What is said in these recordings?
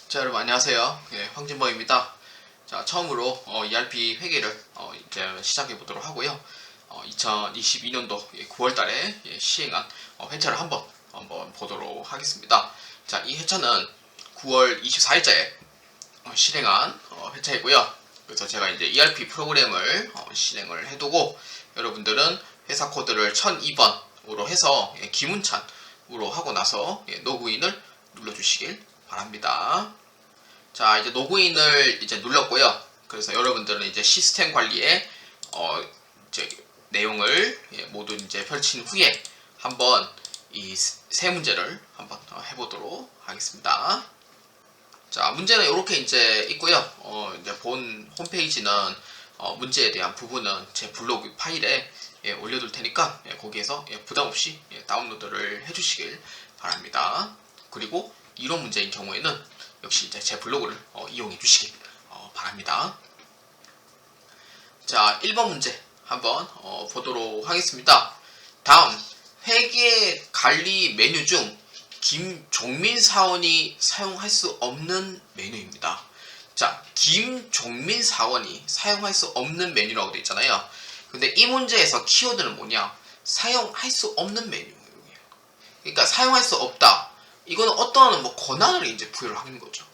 자, 여러분 안녕하세요. 황진범입니다. 자, 처음으로 ERP 회계를 이제 시작해 보도록 하고요. 2022년도 9월달에 시행한 회차를 한번 보도록 하겠습니다. 자, 이 회차는 9월 24일자에 실행한 회차이고요. 그래서 제가 이제 ERP 프로그램을 실행을 해두고 여러분들은 회사 코드를 1002번으로 해서 기문찬으로 하고 나서 로그인을 눌러주시길 바랍니다. 자, 이제 로그인을 이제 눌렀고요. 그래서 여러분들은 이제 시스템 관리에 이제 내용을 모두 이제 펼친 후에 한번 이 세 문제를 한번 해보도록 하겠습니다. 자, 문제는 이렇게 이제 있고요. 이제 본 홈페이지는 문제에 대한 부분은 제 블로그 파일에 올려둘 테니까 거기에서 부담 없이 다운로드를 해주시길 바랍니다. 그리고 이론 문제인 경우에는 역시 이제 제 블로그를 이용해 주시길 바랍니다. 자, 1번 문제 한번 보도록 하겠습니다. 다음 회계 관리 메뉴 중 김종민 사원이 사용할 수 없는 메뉴입니다. 자, 김종민 사원이 사용할 수 없는 메뉴라고 되어 있잖아요. 근데 이 문제에서 키워드는 뭐냐? 사용할 수 없는 메뉴. 그러니까 사용할 수 없다. 이거는 어떠한 권한을 이제 부여를 하는 거죠.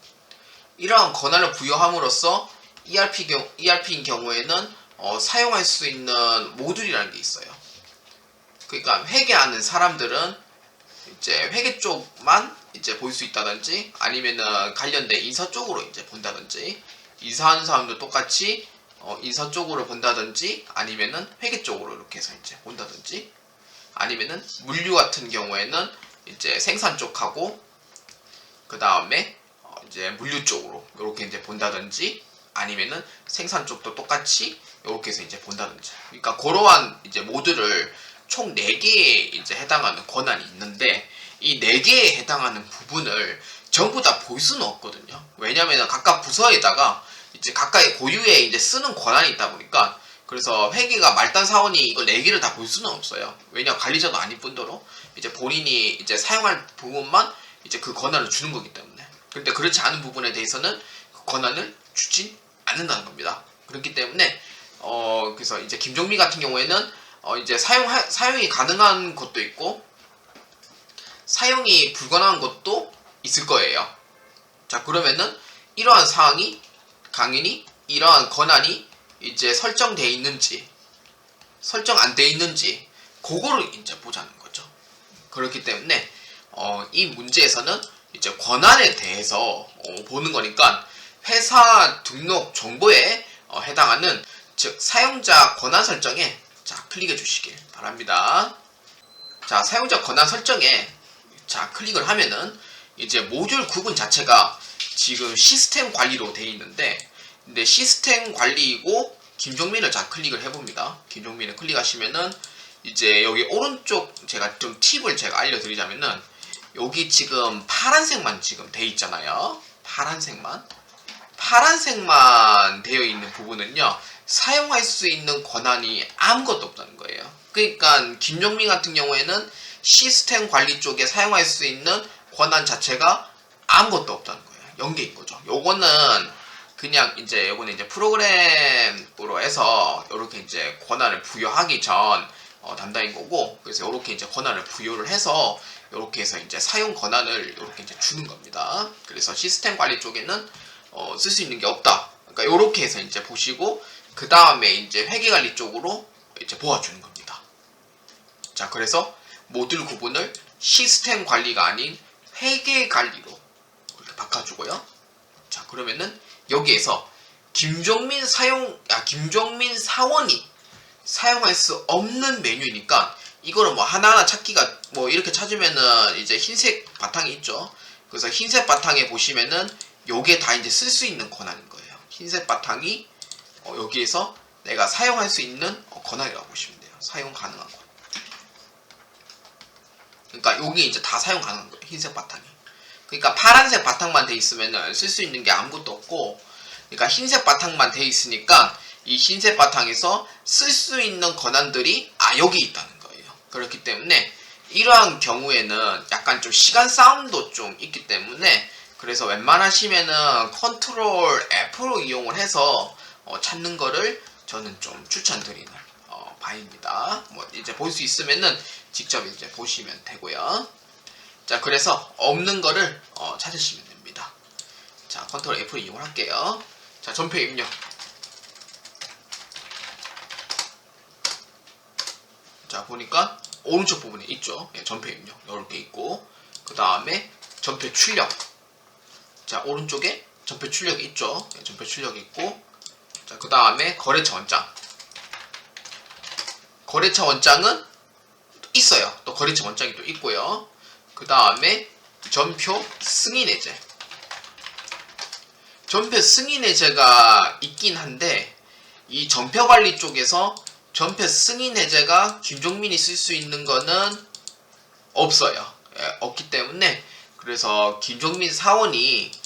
이러한 권한을 부여함으로써 ERP인 경우에는 사용할 수 있는 모듈이라는 게 있어요. 그러니까 회계하는 사람들은 이제 회계 쪽만 이제 볼 수 있다든지 아니면은 관련된 인사 쪽으로 이제 본다든지 인사하는 사람도 똑같이 인사 쪽으로 본다든지 아니면은 회계 쪽으로 이렇게 해서 이제 본다든지 아니면은 물류 같은 경우에는 이제 생산 쪽하고 그 다음에 이제 물류 쪽으로 이렇게 이제 본다든지 아니면은 생산 쪽도 똑같이 이렇게 해서 이제 본다든지 그러니까 그러한 이제 모듈을 총 4개에 이제 해당하는 권한이 있는데 이 4개에 해당하는 부분을 전부 다 볼 수는 없거든요. 왜냐면은 각각 부서에다가 이제 각각의 고유에 이제 쓰는 권한이 있다 보니까 그래서 회계가 말단 사원이 이거 4개를 다 볼 수는 없어요. 왜냐 관리자도 아닐 뿐더러 이제 본인이 이제 사용할 부분만 이제 그 권한을 주는 거기 때문에. 근데 그렇지 않은 부분에 대해서는 그 권한을 주지 않는다는 겁니다. 그렇기 때문에 그래서 이제 김종민 같은 경우에는 이제 사용이 가능한 것도 있고 사용이 불가능한 것도 있을 거예요. 자, 그러면은 이러한 사항이 당연히 이러한 권한이 이제 설정되어 있는지 설정 안 되어 있는지 그거를 이제 보자는 거죠. 그렇기 때문에 이 문제에서는 이제 권한에 대해서 보는 거니까 회사 등록 정보에 해당하는 즉 사용자 권한 설정에 자 클릭해 주시길 바랍니다. 자, 사용자 권한 설정에 자 클릭을 하면은 이제 모듈 구분 자체가 지금 시스템 관리로 되어 있는데 근데 시스템 관리이고 김종민을 자 클릭을 해봅니다. 김종민을 클릭하시면은 이제 여기 오른쪽 제가 좀 팁을 제가 알려드리자면은 여기 지금 파란색만 지금 돼 있잖아요. 파란색만 되어 있는 부분은요 사용할 수 있는 권한이 아무것도 없다는 거예요. 그러니까 김종민 같은 경우에는 시스템 관리 쪽에 사용할 수 있는 권한 자체가 아무것도 없다는 거예요. 0개인 거죠. 요거는 그냥 이제 요거는 이제 프로그램으로 해서 이렇게 이제 권한을 부여하기 전 담당인 거고 그래서 이렇게 이제 권한을 부여를 해서 이렇게 해서 이제 사용 권한을 이렇게 이제 주는 겁니다. 그래서 시스템 관리 쪽에는 쓸 수 있는 게 없다. 그러니까 이렇게 해서 이제 보시고 그 다음에 이제 회계 관리 쪽으로 이제 보아주는 겁니다. 자, 그래서 모듈 구분을 시스템 관리가 아닌 회계 관리로 이렇게 바꿔주고요. 자, 그러면은 여기에서 김종민 사원이 사용할 수 없는 메뉴니까 이거는 뭐 하나하나 찾기가 뭐 이렇게 찾으면은 이제 흰색 바탕이 있죠. 그래서 흰색 바탕에 보시면은 요게 다 이제 쓸 수 있는 권한인 거예요. 흰색 바탕이 여기에서 내가 사용할 수 있는 권한이라고 보시면 돼요. 사용 가능한 권. 그러니까 여기 이제 다 사용 가능한 거예요. 흰색 바탕이. 그러니까 파란색 바탕만 돼 있으면은 쓸 수 있는 게 아무것도 없고 그러니까 흰색 바탕만 돼 있으니까 이 흰색 바탕에서 쓸 수 있는 권한들이 여기 있다는 거예요. 그렇기 때문에 이러한 경우에는 약간 좀 시간 싸움도 좀 있기 때문에 그래서 웬만하시면은 컨트롤 F로 이용을 해서 찾는 거를 저는 좀 추천드리는 바입니다. 뭐 이제 볼 수 있으면은 직접 이제 보시면 되고요. 자, 그래서 없는 거를 찾으시면 됩니다. 자, 컨트롤 F 이용을 할게요. 자, 전표 입력. 자, 보니까 오른쪽 부분에 있죠. 예, 전표 입력 이렇게 있고, 그 다음에 전표 출력. 자, 오른쪽에 전표 출력이 있죠. 예, 전표 출력이 있고, 자, 그 다음에 거래처 원장. 거래처 원장은 있어요. 또 거래처 원장이 또 있고요. 그 다음에 전표 승인 해제. 전표 승인 해제가 있긴 한데, 이 전표 관리 쪽에서 전표 승인 해제가 김종민이 쓸 수 있는 거는 없어요. 예, 없기 때문에, 그래서 김종민 사원이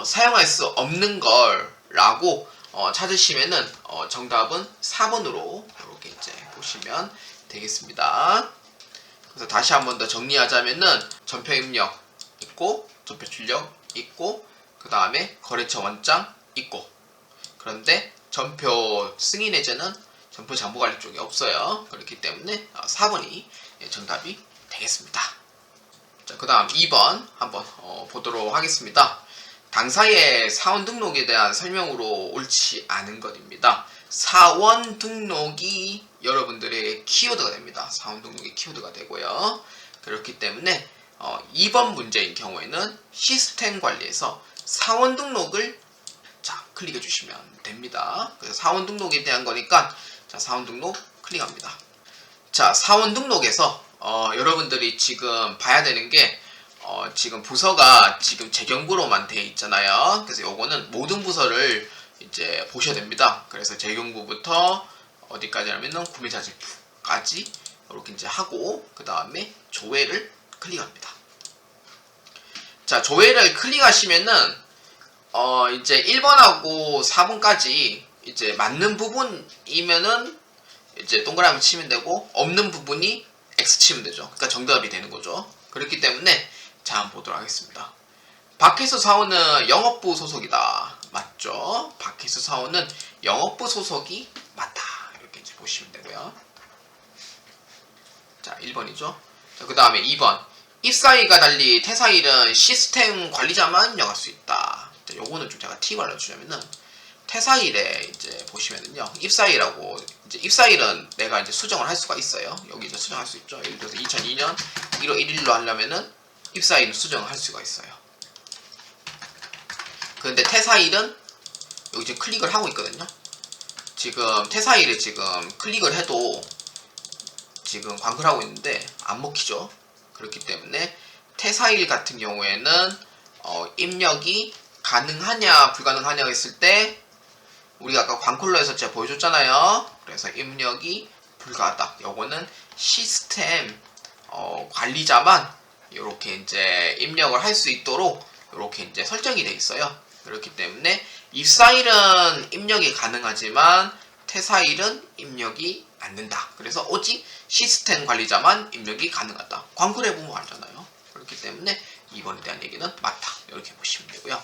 사용할 수 없는 걸 라고 찾으시면은 정답은 4번으로 이렇게 이제 보시면 되겠습니다. 그래서 다시 한 번 더 정리하자면은 전표 입력 있고, 전표 출력 있고, 그 다음에 거래처 원장 있고, 그런데 전표 승인 해제는 전표 장부 관리 쪽에 없어요. 그렇기 때문에 4번이 정답이 되겠습니다. 자, 그 다음 2번 한번 보도록 하겠습니다. 당사의 사원 등록에 대한 설명으로 옳지 않은 것입니다. 사원 등록이 여러분들의 키워드가 됩니다. 사원 등록이 키워드가 되고요. 그렇기 때문에 2번 문제인 경우에는 시스템 관리에서 사원 등록을 자, 클릭해 주시면 됩니다. 그래서 사원 등록에 대한 거니까 자, 사원 등록 클릭합니다. 자, 사원 등록에서 여러분들이 지금 봐야 되는 게 지금 부서가 지금 재경부로만 되어 있잖아요. 그래서 요거는 모든 부서를 이제 보셔야 됩니다. 그래서 재경부부터 어디까지 하면은 구매자재부까지 이렇게 이제 하고, 그 다음에 조회를 클릭합니다. 자, 조회를 클릭하시면은 이제 1번하고 4번까지 이제 맞는 부분이면은 이제 동그라미 치면 되고, 없는 부분이 X 치면 되죠. 그러니까 정답이 되는 거죠. 그렇기 때문에 자, 한번 보도록 하겠습니다. 박혜수 사원은 영업부 소속이다. 맞죠? 박혜수 사원은 영업부 소속이 맞다. 이렇게 이제 보시면 되고요. 자, 1번이죠. 자, 그 다음에 2번. 입사일과 달리 퇴사일은 시스템 관리자만 정할 수 있다. 자, 요거는 좀 제가 팁을 알려주자면은, 퇴사일에 이제 보시면은요, 입사일하고, 이제 입사일은 내가 이제 수정을 할 수가 있어요. 여기 이제 수정할 수 있죠. 예를 들어서 2002년 1월 1일로 하려면은 입사일은 수정을 할 수가 있어요. 그런데 퇴사일은 여기 지금 클릭을 하고 있거든요. 지금 퇴사일에 지금 클릭을 해도 지금 광고를 하고 있는데 안 먹히죠. 그렇기 때문에 퇴사일 같은 경우에는 입력이 가능하냐 불가능하냐 했을 때, 우리가 아까 광콜러에서 제가 보여줬잖아요. 그래서 입력이 불가하다. 요거는 시스템 관리자만 이렇게 이제 입력을 할 수 있도록 이렇게 이제 설정이 되어 있어요. 그렇기 때문에 입사일은 입력이 가능하지만 퇴사일은 입력이 안 된다. 그래서 오직 시스템 관리자만 입력이 가능하다. 광고를 해보면 알잖아요. 그렇기 때문에 2번에 대한 얘기는 맞다. 이렇게 보시면 되고요.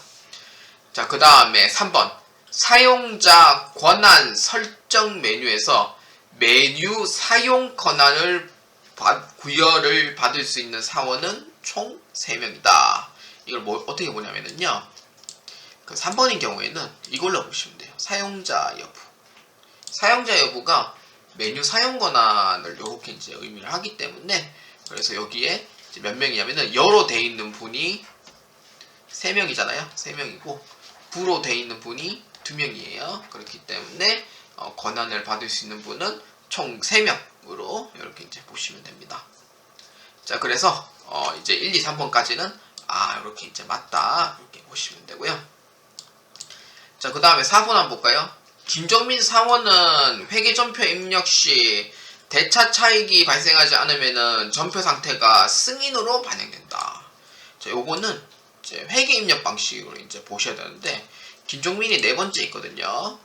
자, 그 다음에 3번. 사용자 권한 설정 메뉴에서 메뉴 사용 권한을 구열을 받을 수 있는 사원은 총 3명이다. 이걸 어떻게 보냐면요. 그 3번인 경우에는 이걸로 보시면 돼요. 사용자 여부. 사용자 여부가 메뉴 사용 권한을 이렇게 이제 의미를 하기 때문에, 그래서 여기에 이제 몇 명이냐면은 여로 돼 있는 분이 3명이잖아요. 3명이고 부로 돼 있는 분이 2명이에요. 그렇기 때문에 권한을 받을 수 있는 분은 총 3명으로 이렇게 이제 보시면 됩니다. 자, 그래서 이제 1, 2, 3번까지는 이렇게 이제 맞다. 이렇게 보시면 되고요. 자, 그 다음에 4번 한번 볼까요? 김종민 사원은 회계 전표 입력 시 대차 차익이 발생하지 않으면은 전표 상태가 승인으로 반영된다. 자, 요거는 이제 회계 입력 방식으로 이제 보셔야 되는데, 김종민이 4번째 있거든요.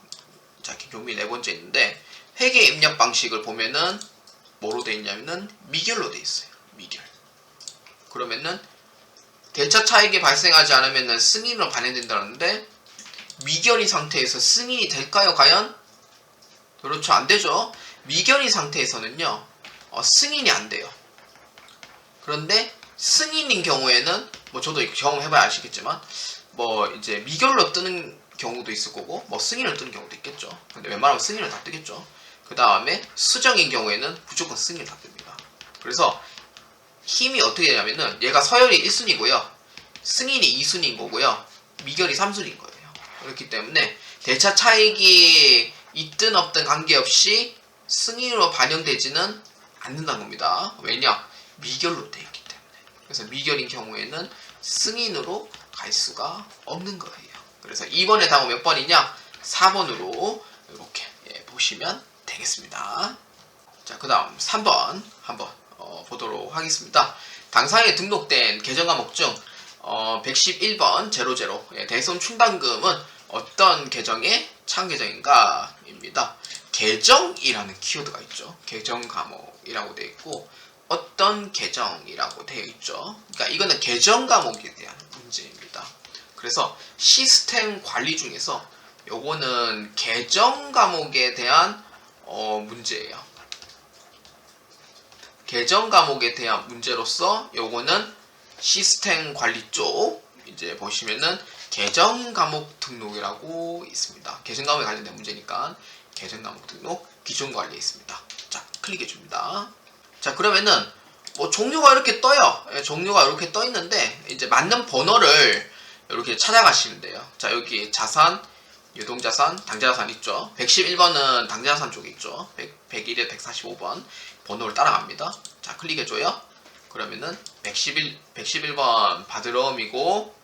자, 김종민이 4번째 있는데, 회계 입력 방식을 보면은 뭐로 돼 있냐면은 미결로 돼 있어요. 미결. 그러면은 대차 차익이 발생하지 않으면 승인으로 반영된다는데 미결의 상태에서 승인이 될까요? 과연? 그렇죠. 안 되죠. 미결의 상태에서는요. 승인이 안 돼요. 그런데 승인인 경우에는 뭐 저도 경험해봐야 아시겠지만 뭐 이제 미결로 뜨는 경우도 있을 거고 뭐 승인을 뜨는 경우도 있겠죠. 근데 웬만하면 승인을 다 뜨겠죠. 그 다음에 수정인 경우에는 무조건 승인을 다 뜹니다. 그래서 힘이 어떻게 되냐면은 얘가 서열이 1순위고요. 승인이 2순위인 거고요. 미결이 3순위인 거예요. 그렇기 때문에 대차 차익이 있든 없든 관계없이 승인으로 반영되지는 않는다는 겁니다. 왜냐? 미결로 되어 있기 때문에. 그래서 미결인 경우에는 승인으로 갈 수가 없는 거예요. 그래서 2번의 답은 몇 번이냐? 4번으로 이렇게 보시면 되겠습니다. 자, 그 다음 3번 한번 보도록 하겠습니다. 당사에 등록된 계정 과목 중 111번 00 대손 충당금은 어떤 계정의 차항 계정인가? 입니다. 계정이라는 키워드가 있죠. 계정 과목이라고 되어 있고 어떤 계정이라고 되어 있죠. 그러니까 이거는 계정 과목에 대한 문제입니다. 그래서 시스템 관리 중에서 요거는 계정 과목에 대한 문제예요. 계정 과목에 대한 문제로서 요거는 시스템 관리 쪽 이제 보시면은 계정 과목 등록이라고 있습니다. 계정 과목에 관련된 문제니까 계정 과목 등록 기준 관리에 있습니다. 자, 클릭해 줍니다. 자, 그러면은 뭐 종류가 이렇게 떠요. 종류가 이렇게 떠 있는데 이제 맞는 번호를 이렇게 찾아가시면 돼요. 자, 여기 자산, 유동자산, 당좌자산 있죠. 111번은 당좌자산 쪽에 있죠. 101에 145번 번호를 따라갑니다. 자, 클릭해줘요. 그러면은 111번 바드러움이고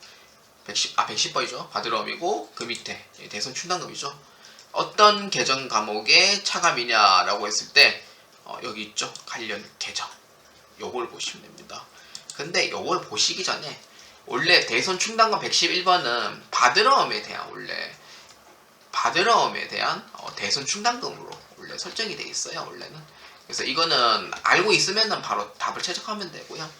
110번이죠. 바드러움이고 그 밑에 대손 충당금이죠. 어떤 계정 과목의 차감이냐라고 했을 때 여기 있죠. 관련 계정. 요걸 보시면 됩니다. 근데 요걸 보시기 전에 원래 대손 충당금 111번은 바드러움에 대한 대손 충당금으로 원래 설정이 되어 있어요. 원래는. 그래서 이거는 알고 있으면은 바로 답을 채택하면 되고요.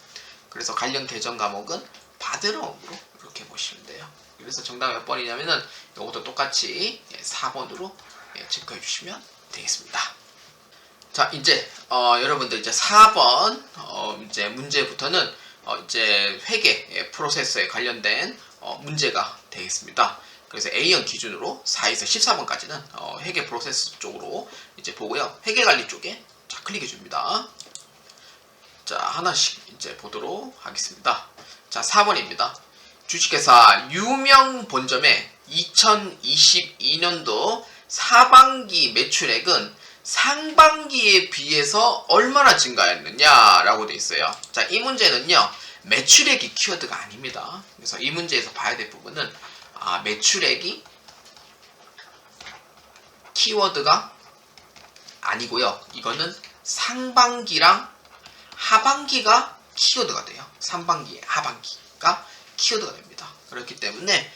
그래서 관련 계정 과목은 바드러움으로 이렇게 보시면 돼요. 그래서 정답 몇 번이냐면은 이것도 똑같이 4번으로 체크해 주시면 되겠습니다. 자, 이제 여러분들 이제 4번 이제 문제부터는 이제 회계 프로세스에 관련된 문제가 되겠습니다. 그래서 A형 기준으로 4에서 14번까지는 회계 프로세스 쪽으로 이제 보고요. 회계 관리 쪽에 자, 클릭해 줍니다. 자, 하나씩 이제 보도록 하겠습니다. 자, 4번입니다. 주식회사 유명 본점의 2022년도 사반기 매출액은 상반기에 비해서 얼마나 증가했느냐라고 되어 있어요. 자, 이 문제는요. 매출액이 키워드가 아닙니다. 그래서 이 문제에서 봐야 될 부분은 매출액이 키워드가 아니고요. 이거는 상반기랑 하반기가 키워드가 돼요. 상반기, 하반기가 키워드가 됩니다. 그렇기 때문에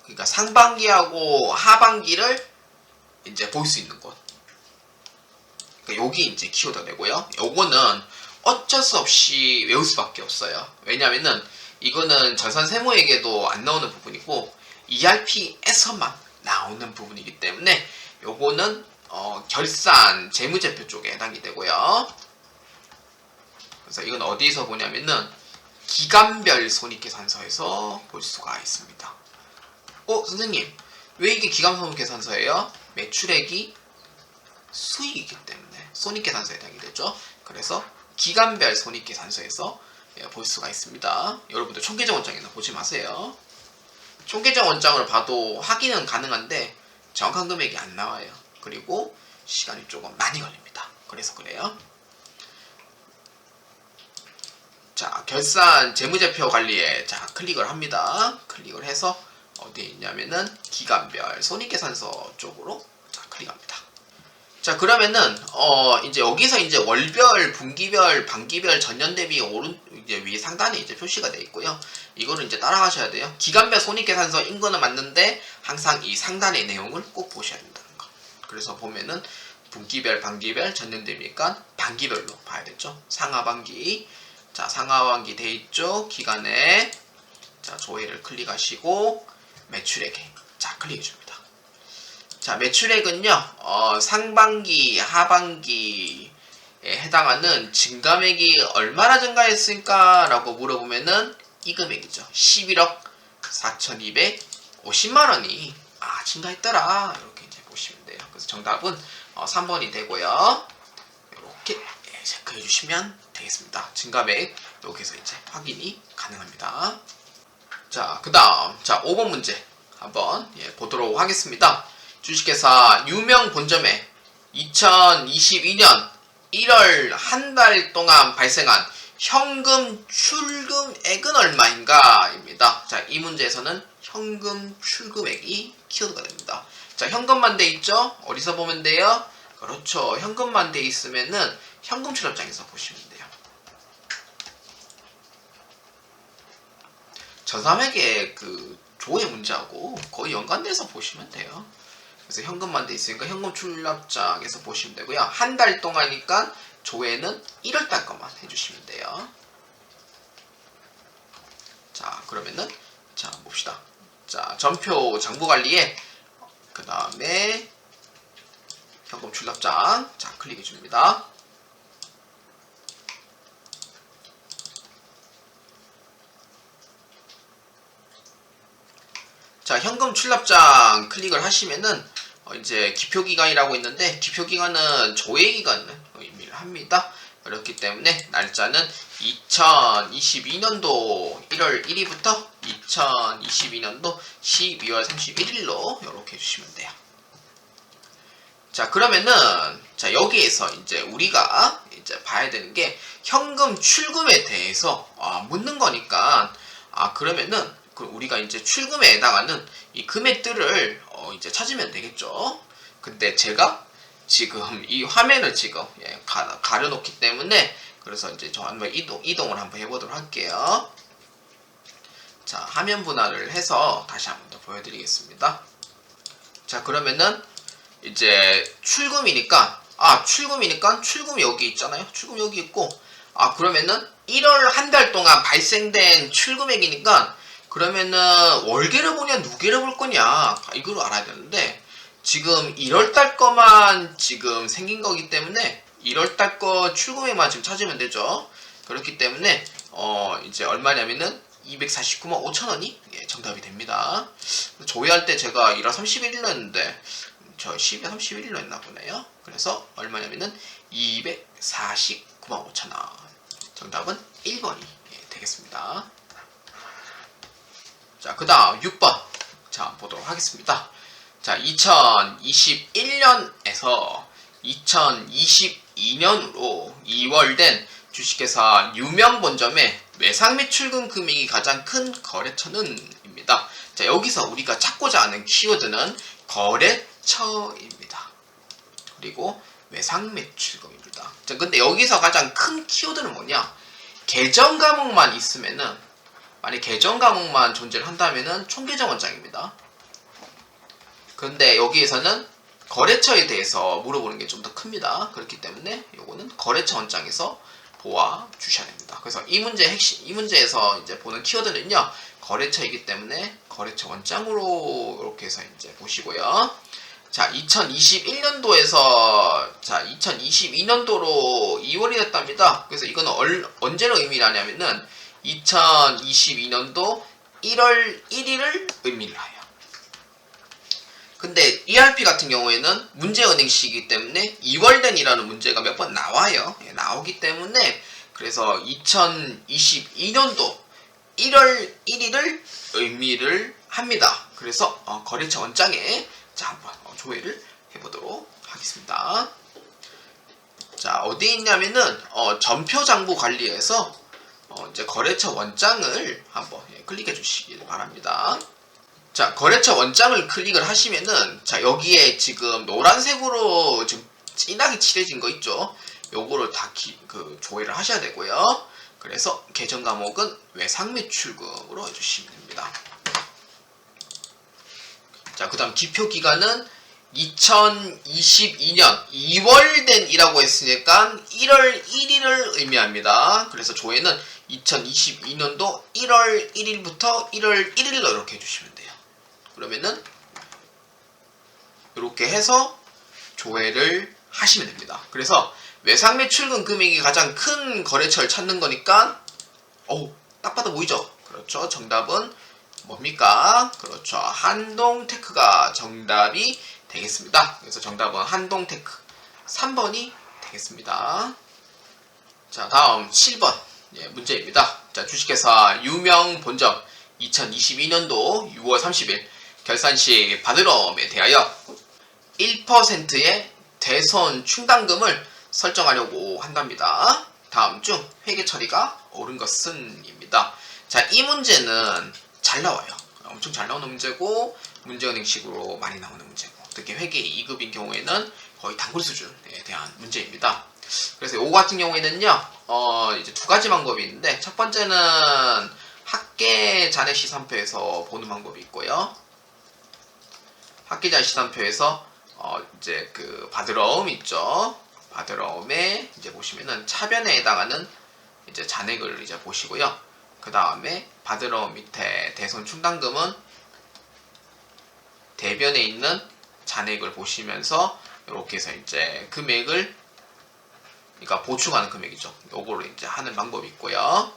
그러니까 상반기하고 하반기를 이제 볼 수 있는 곳. 그러니까 여기 이제 키워드가 되고요. 요거는 어쩔 수 없이 외울 수밖에 없어요. 왜냐면은 이거는 전산 세무에게도 안 나오는 부분이고 ERP에서만 나오는 부분이기 때문에 요거는 결산 재무제표 쪽에 해당이 되고요. 그래서 이건 어디서 보냐면은 기간별 손익계산서에서 볼 수가 있습니다. 선생님, 왜 이게 기간별 손익계산서예요? 매출액이 수익이기 때문에 손익계산서에 해당이 되죠. 그래서 기간별 손익계산서에서 볼 수가 있습니다. 여러분들 총계정 원장에는 보지 마세요. 총계정 원장을 봐도 확인은 가능한데 정확한 금액이 안 나와요. 그리고 시간이 조금 많이 걸립니다. 그래서 그래요. 자, 결산 재무제표 관리에 자 클릭을 합니다. 클릭을 해서 어디에 있냐면은 기간별 손익계산서 쪽으로 자 클릭합니다. 자, 그러면은 이제 여기서 이제 월별, 분기별, 반기별, 전년 대비 이제 위에 상단에 이제 표시가 되어 있고요. 이거를 이제 따라가셔야 돼요. 기간별 손익계산서인 거는 맞는데 항상 이 상단의 내용을 꼭 보셔야 된다는 거. 그래서 보면은 분기별, 반기별, 전년 대비니까 반기별로 봐야 되죠. 상하반기. 자, 상하반기 돼 있죠. 기간에 자, 조회를 클릭하시고 매출액에 자, 클릭해 줍니다. 자, 매출액은요, 상반기, 하반기에 해당하는 증가액이 얼마나 증가했을까? 라고 물어보면은 이 금액이죠. 11억 4,250만원이 증가했더라. 이렇게 이제 보시면 돼요. 그래서 정답은 3번이 되고요. 이렇게 체크해 주시면 되겠습니다. 증가액 여기서 이제 확인이 가능합니다. 자, 그 다음, 자, 5번 문제 한번 보도록 하겠습니다. 주식회사 유명 본점에 2022년 1월 한 달 동안 발생한 현금 출금액은 얼마인가? 입니다. 자, 이 문제에서는 현금 출금액이 키워드가 됩니다. 자, 현금만 돼 있죠? 어디서 보면 돼요? 그렇죠. 현금만 돼 있으면은 현금 출납장에서 보시면 돼요. 저3에게 그 조회 문제하고 거의 연관돼서 보시면 돼요. 그래서 현금만 돼 있으니까 현금 출납장에서 보시면 되고요. 한 달 동안이니까 조회는 1월달 것만 해주시면 돼요. 자, 그러면은 자, 봅시다. 자, 전표 장부관리에 그 다음에 현금 출납장 자, 클릭해 줍니다. 자, 현금 출납장 클릭을 하시면은 이제 기표기간이라고 있는데 기표기간은 조회기간을 의미를 합니다. 그렇기 때문에 날짜는 2022년도 1월 1일부터 2022년도 12월 31일로 이렇게 해주시면 돼요. 자, 그러면은 자, 여기에서 이제 우리가 이제 봐야 되는 게 현금 출금에 대해서 묻는 거니까 그러면은 우리가 이제 출금에 해당하는 이 금액들을 이제 찾으면 되겠죠. 근데 제가 지금 이 화면을 지금 가려놓기 때문에 그래서 이제 저 한번 이동을 한번 해보도록 할게요. 자, 화면 분할을 해서 다시 한번 더 보여드리겠습니다. 자, 그러면은 이제 출금이니까 출금이 여기 있잖아요. 출금 여기 있고 그러면은 1월 한 달 동안 발생된 출금액이니까 그러면은 월계를 보냐 누계를 볼 거냐 이걸 알아야 되는데 지금 1월달 거만 지금 생긴 거기 때문에 1월달 거 출금액만 지금 찾으면 되죠. 그렇기 때문에 이제 얼마냐면은 249만 5천원이 정답이 됩니다. 조회할 때 제가 1월 31일로 했는데 저 12월 31일로 했나 보네요. 그래서 얼마냐면은 249만 5천원. 정답은 1번이 되겠습니다. 자, 그 다음 6번 자, 보도록 하겠습니다. 자, 2021년에서 2022년으로 2월 된 주식회사 유명 본점의 매상 매출금 금액이 가장 큰 거래처는 입니다. 자, 여기서 우리가 찾고자 하는 키워드는 거래처입니다. 그리고 매상 매출금입니다. 자, 근데 여기서 가장 큰 키워드는 뭐냐? 계정 과목만 있으면은 만약 계정 과목만 존재를 한다면은 총계정 원장입니다. 그런데 여기에서는 거래처에 대해서 물어보는 게 좀 더 큽니다. 그렇기 때문에 요거는 거래처 원장에서 보아 주셔야 됩니다. 그래서 이 문제에서 이제 보는 키워드는요, 거래처이기 때문에 거래처 원장으로 이렇게 해서 이제 보시고요. 자, 2021년도에서 자, 2022년도로 2월이 됐답니다. 그래서 이거는 언제를 의미를 하냐면은 2022년도 1월 1일을 의미를 해요. 근데 ERP 같은 경우에는 문제은행시이기 때문에 2월된이라는 문제가 몇 번 나와요. 나오기 때문에 그래서 2022년도 1월 1일을 의미를 합니다. 그래서 거래처 원장에 자, 한번 조회를 해보도록 하겠습니다. 자, 어디 있냐면은 전표장부 관리에서 이제 거래처 원장을 한번 클릭해 주시길 바랍니다. 자, 거래처 원장을 클릭을 하시면은 자, 여기에 지금 노란색으로 좀 진하게 칠해진 거 있죠. 요거를 다 조회를 하셔야 되고요. 그래서 계정 과목은 외상 매출금으로 해주시면 됩니다. 자, 그 다음 기표 기간은 2022년 2월 된이라고 했으니까 1월 1일을 의미합니다. 그래서 조회는 2022년도 1월 1일부터 1월 1일로 이렇게 해주시면 돼요. 그러면은 이렇게 해서 조회를 하시면 됩니다. 그래서 외상 매출금 금액이 가장 큰 거래처를 찾는 거니까 딱 봐도 보이죠? 그렇죠. 정답은 뭡니까? 그렇죠. 한동테크가 정답이 되겠습니다. 그래서 정답은 한동테크 3번이 되겠습니다. 자, 다음 7번 문제입니다. 자, 주식회사 유명 본점 2022년도 6월 30일 결산 시 받으럼에 대하여 1%의 대손 충당금을 설정하려고 한답니다. 다음 중 회계 처리가 옳은 것은 입니다. 자, 이 문제는 잘 나와요. 엄청 잘 나오는 문제고 문제은행식으로 많이 나오는 문제고 특히 회계 2급인 경우에는 거의 단골 수준에 대한 문제입니다. 그래서 이거 같은 경우에는요 이제 두 가지 방법이 있는데 첫 번째는 학계 잔액 시산표에서 보는 방법이 있고요. 학계 잔액 시산표에서 이제 그 받으러움 있죠. 받으러움에 이제 보시면은 차변에 해당하는 이제 잔액을 이제 보시고요. 그 다음에 받으러움 밑에 대손 충당금은 대변에 있는 잔액을 보시면서 이렇게 해서 이제 금액을 그러니까 보충하는 금액이죠. 요거를 이제 하는 방법이 있고요.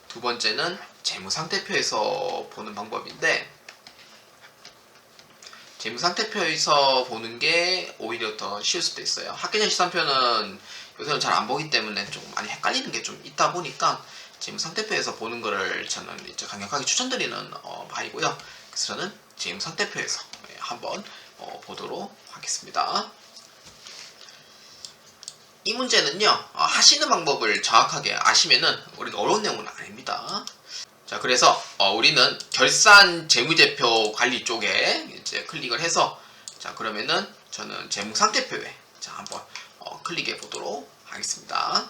두 번째는 재무상태표에서 보는 방법인데 재무상태표에서 보는 게 오히려 더 쉬울 수도 있어요. 학계전 시산표는 요새는 잘 안 보기 때문에 좀 많이 헷갈리는 게 좀 있다 보니까 재무상태표에서 보는 거를 저는 이제 강력하게 추천드리는 바이고요. 그래서 저는 재무상태표에서 한번 보도록 하겠습니다. 이 문제는요 하시는 방법을 정확하게 아시면은 우리는 어려운 내용은 아닙니다. 자, 그래서 우리는 결산 재무제표 관리 쪽에 이제 클릭을 해서 자, 그러면은 저는 재무상태표에 자, 한번 클릭해 보도록 하겠습니다.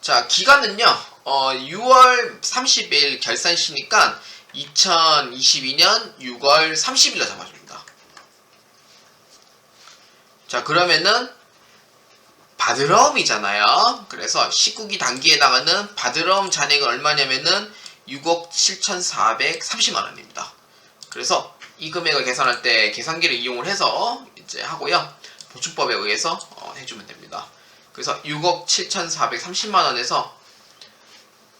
자, 기간은요 6월 30일 결산시니까 2022년 6월 30일로 잡아줍니다. 자, 그러면은 받으러움이잖아요. 그래서 19기 단기에 해당하는 받으러움 잔액은 얼마냐면은 6억 7,430만원입니다. 그래서 이 금액을 계산할 때 계산기를 이용을 해서 이제 하고요. 보충법에 의해서 해주면 됩니다. 그래서 6억 7,430만원에서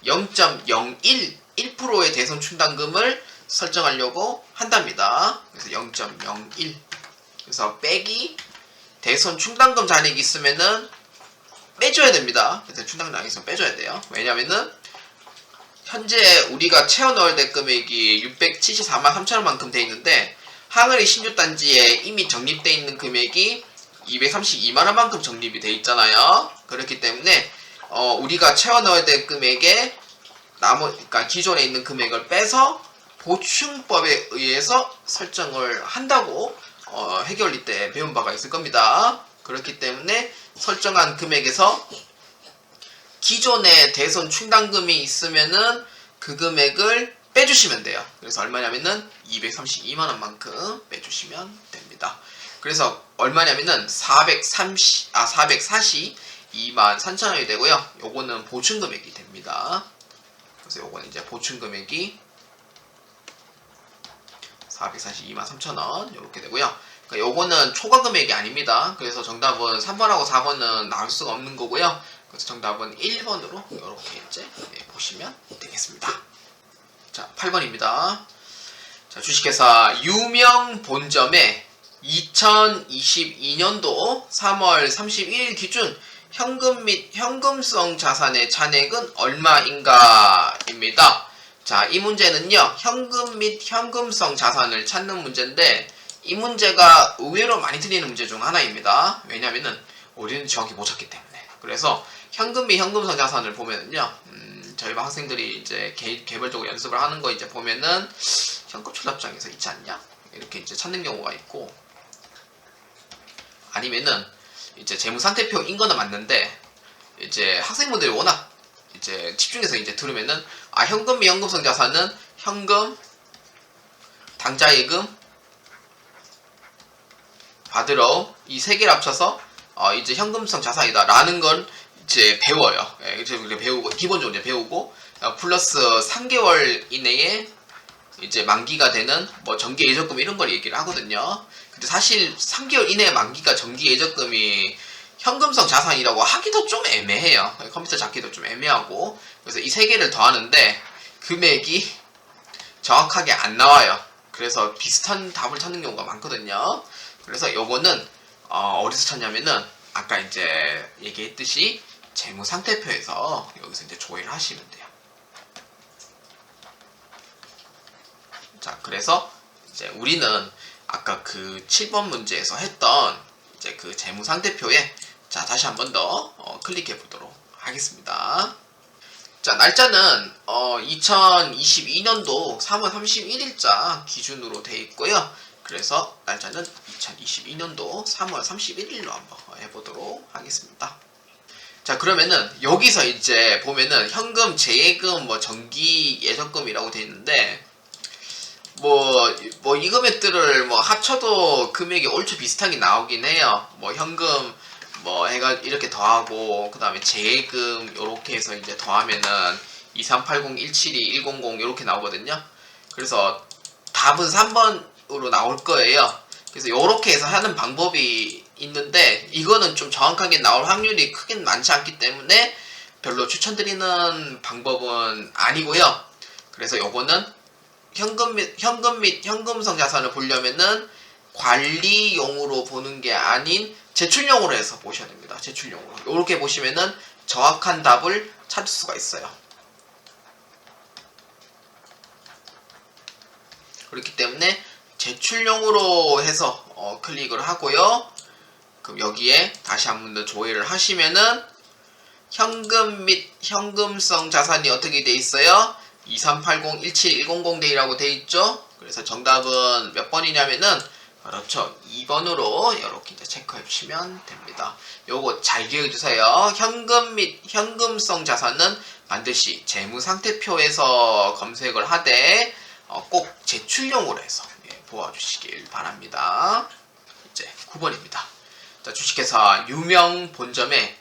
0.01%의 대손 충당금을 설정하려고 한답니다. 그래서 0.01 그래서 빼기 대손 충당금 잔액이 있으면은 빼줘야 됩니다. 그래서 충당금 잔액이 있으면 빼줘야 돼요. 왜냐면은 현재 우리가 채워 넣어야 될 금액이 674만 3천원만큼 돼 있는데 항아리 신주단지에 이미 적립되어 있는 금액이 232만원만큼 적립이 돼 있잖아요. 그렇기 때문에 우리가 채워 넣어야 될 금액에 그러니까 기존에 있는 금액을 빼서 보충법에 의해서 설정을 한다고 회계원리 때 배운 바가 있을 겁니다. 그렇기 때문에 설정한 금액에서 기존에 대손 충당금이 있으면은 그 금액을 빼주시면 돼요. 그래서 얼마냐면은 232만원만큼 빼주시면 됩니다. 그래서 얼마냐면은 442만 3천원이 되고요. 요거는 보충금액이 됩니다. 그래서 요거는 이제 보충금액이 442만 3천원 이렇게 되고요. 그러니까 요거는 초과 금액이 아닙니다. 그래서 정답은 3번하고 4번은 나올 수가 없는 거고요. 그래서 정답은 1번으로 이렇게 이제 보시면 되겠습니다. 자, 8번입니다. 자, 주식회사 유명 본점의 2022년도 3월 31일 기준 현금 및 현금성 자산의 잔액은 얼마인가? 입니다. 자, 이 문제는요, 현금 및 현금성 자산을 찾는 문제인데, 이 문제가 의외로 많이 틀리는 문제 중 하나입니다. 왜냐면은, 우리는 정확히 못 찾기 때문에. 그래서, 현금 및 현금성 자산을 보면은요, 저희 학생들이 이제 개별적으로 연습을 하는 거 이제 보면은, 현금 출납장에서 있지 않냐? 이렇게 이제 찾는 경우가 있고, 아니면은, 이제 재무상태표인 거는 맞는데, 이제 학생분들이 워낙 이제 집중해서 이제 들으면은 현금 및 현금성 자산은 현금, 당좌예금, 받으러움 이 세 개를 합쳐서 이제 현금성 자산이다라는 건 이제 배워요. 이제 배우고 기본적으로 이제 배우고 플러스 3개월 이내에 이제 만기가 되는 뭐 정기 예적금 이런 걸 얘기를 하거든요. 근데 사실 3개월 이내에 만기가 정기 예적금이 현금성 자산이라고 하기도 좀 애매해요. 컴퓨터 잡기도 좀 애매하고. 그래서 이 세 개를 더하는데 금액이 정확하게 안 나와요. 그래서 비슷한 답을 찾는 경우가 많거든요. 그래서 요거는 어디서 찾냐면은 아까 이제 얘기했듯이 재무상태표에서 여기서 이제 조회를 하시면 돼요. 자, 그래서 이제 우리는 아까 그 7번 문제에서 했던 이제 그 재무상태표에 자, 다시 한 번 더 클릭해 보도록 하겠습니다. 자, 날짜는 2022년도 3월 31일자 기준으로 되어 있고요. 그래서 날짜는 2022년도 3월 31일로 한번 해보도록 하겠습니다. 자, 그러면은 여기서 이제 보면은 현금, 재예금, 뭐 정기 예적금이라고 되어 있는데 뭐 이 금액들을 뭐 합쳐도 금액이 얼추 비슷하게 나오긴 해요. 뭐 현금 뭐 해가 이렇게 더하고 그 다음에 재예금 요렇게 해서 이제 더하면은 2380 172 100 요렇게 나오거든요. 그래서 답은 3번으로 나올 거예요. 그래서 요렇게 해서 하는 방법이 있는데 이거는 좀 정확하게 나올 확률이 크게 많지 않기 때문에 별로 추천드리는 방법은 아니고요. 그래서 요거는 현금 및 현금성 자산을 보려면은 관리용으로 보는 게 아닌 제출용으로 해서 보셔야 됩니다. 제출용으로. 이렇게 보시면은 정확한 답을 찾을 수가 있어요. 그렇기 때문에 제출용으로 해서 클릭을 하고요. 그럼 여기에 다시 한 번 더 조회를 하시면은 현금 및 현금성 자산이 어떻게 돼 있어요? 2380 17100 데이라고 돼 있죠. 그래서 정답은 몇 번이냐면은 그렇죠. 2번으로 이렇게 이제 체크해 주시면 됩니다. 요거 잘 기억해 주세요. 현금 및 현금성 자산은 반드시 재무상태표에서 검색을 하되 꼭 제출용으로 해서 보아주시길 바랍니다. 이제 9번입니다. 자, 주식회사 유명 본점의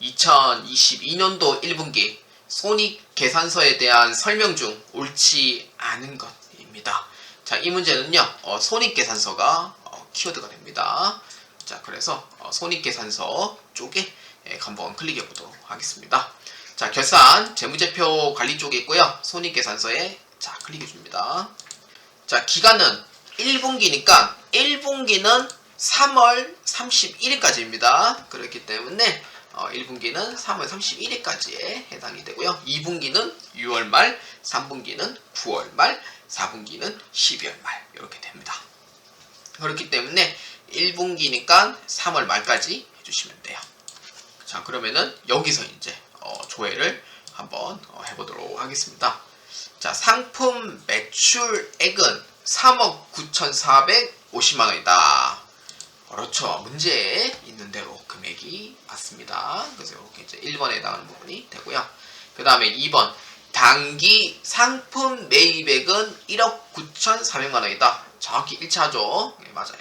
2022년도 1분기 손익계산서에 대한 설명 중 옳지 않은 것입니다. 자, 이 문제는요, 손익계산서가 키워드가 됩니다. 자, 그래서 손익계산서 쪽에 한번 클릭해 보도록 하겠습니다. 자, 결산, 재무제표 관리 쪽에 있고요. 손익계산서에 자, 클릭해 줍니다. 자, 기간은 1분기니까 1분기는 3월 31일까지입니다. 그렇기 때문에 1분기는 3월 31일까지에 해당이 되고요. 2분기는 6월 말, 3분기는 9월 말, 4분기는 12월 말 이렇게 됩니다. 그렇기 때문에 1분기니까 3월 말까지 해주시면 돼요. 자, 그러면은 여기서 이제 조회를 한번 해보도록 하겠습니다. 자, 상품 매출액은 3억 9,450만 원이다. 그렇죠. 문제에 있는 대로 금액이 맞습니다. 그래서 이렇게 이제 1번에 해당하는 부분이 되고요. 그 다음에 2번 단기 상품 매입액은 1억 9,400만 원이다. 정확히 일치하죠. 네, 맞아요.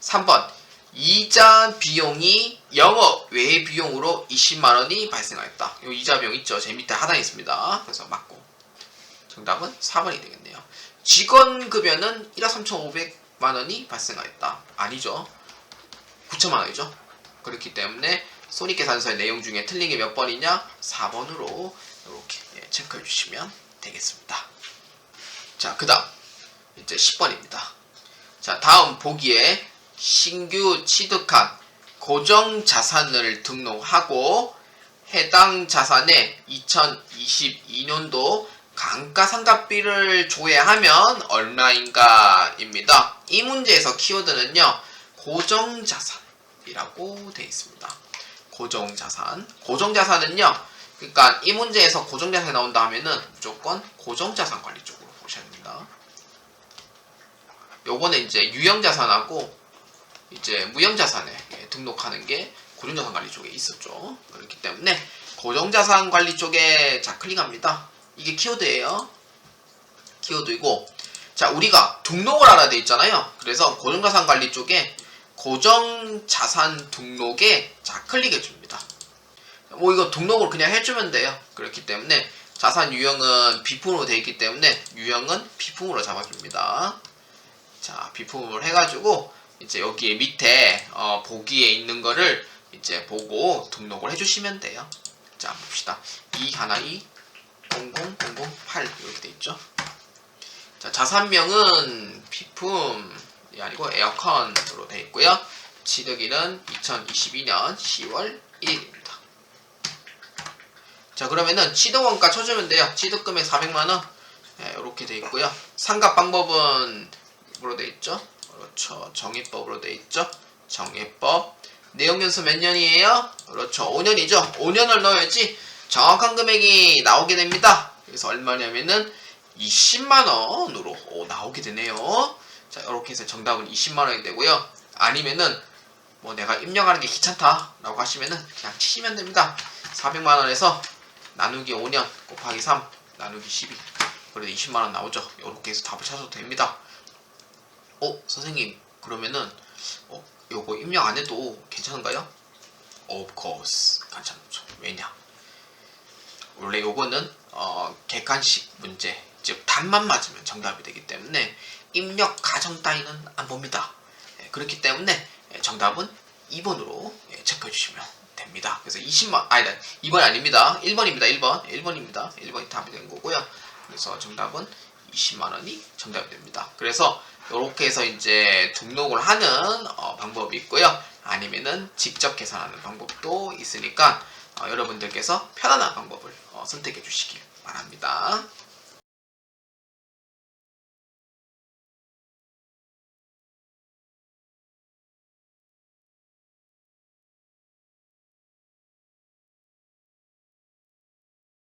3번 이자 비용이 영업 외 비용으로 20만 원이 발생하였다. 이 이자 비용 있죠. 제 밑에 하단에 있습니다. 그래서 맞고 정답은 4번이 되겠네요. 직원급여는 1억 3,500만 원이 발생하였다. 아니죠. 9천만 원이죠. 그렇기 때문에 손익계산서의 내용 중에 틀린 게 몇 번이냐? 4번으로 이렇게 체크해 주시면 되겠습니다. 자, 그 다음 이제 10번입니다. 자, 다음 보기에 신규 취득한 고정자산을 등록하고 해당 자산의 2022년도 감가상각비를 조회하면 얼마인가 입니다. 이 문제에서 키워드는요, 고정자산이라고 되어 있습니다. 고정자산. 고정자산은요, 그러니까 이 문제에서 고정자산이 나온다 하면은 무조건 고정자산 관리 쪽으로 보셔야 됩니다. 요거는 이제 유형자산하고 이제 무형자산에 등록하는 게 고정자산 관리 쪽에 있었죠. 그렇기 때문에 고정자산 관리 쪽에 자, 클릭합니다. 이게 키워드예요. 키워드이고, 자, 우리가 등록을 알아야 돼 있잖아요. 그래서 고정자산 관리 쪽에 고정자산 등록에 자, 클릭해 줍니다. 뭐 이거 등록을 그냥 해주면 돼요. 그렇기 때문에 자산 유형은 비품으로 되어 있기 때문에 유형은 비품으로 잡아줍니다. 자, 비품을 해가지고 이제 여기에 밑에 보기에 있는 거를 이제 보고 등록을 해주시면 돼요. 자, 봅시다. 212 00008 이렇게 돼 있죠. 자, 자산명은 비품이 아니고 에어컨으로 되어 있고요. 취득일은 2022년 10월 1일입니다. 자, 그러면은 취득원가 쳐주면 돼요. 취득금액 400만원. 네, 이렇게 되어 있고요. 상각 방법은 뭐로 되어 있죠? 그렇죠. 정해법으로 되어 있죠. 정해법. 내용연수 몇 년이에요? 그렇죠. 5년이죠. 5년을 넣어야지 정확한 금액이 나오게 됩니다. 그래서 얼마냐면은 20만원으로 나오게 되네요. 자, 이렇게 해서 정답은 20만원이 되고요. 아니면은 뭐 내가 입력하는 게 귀찮다 라고 하시면은 그냥 치시면 됩니다. 400만원에서 나누기 5년 곱하기 3 나누기 12 그래도 20만원 나오죠. 이렇게 해서 답을 찾아도 됩니다. 선생님 그러면은 요거 입력 안 해도 괜찮은가요? Of course 괜찮죠. 왜냐? 원래 요거는 객관식 문제, 즉 답만 맞으면 정답이 되기 때문에 입력 과정 따위는 안 봅니다. 그렇기 때문에 정답은 2번으로 체크해 주시면 됩니다. 그래서 2번 아닙니다. 1번입니다. 1번입니다. 1번이 답이 된 거고요. 그래서 정답은 20만원이 정답이 됩니다. 그래서 이렇게 해서 이제 등록을 하는 방법이 있고요. 아니면은 직접 계산하는 방법도 있으니까 여러분들께서 편안한 방법을 선택해 주시길 바랍니다.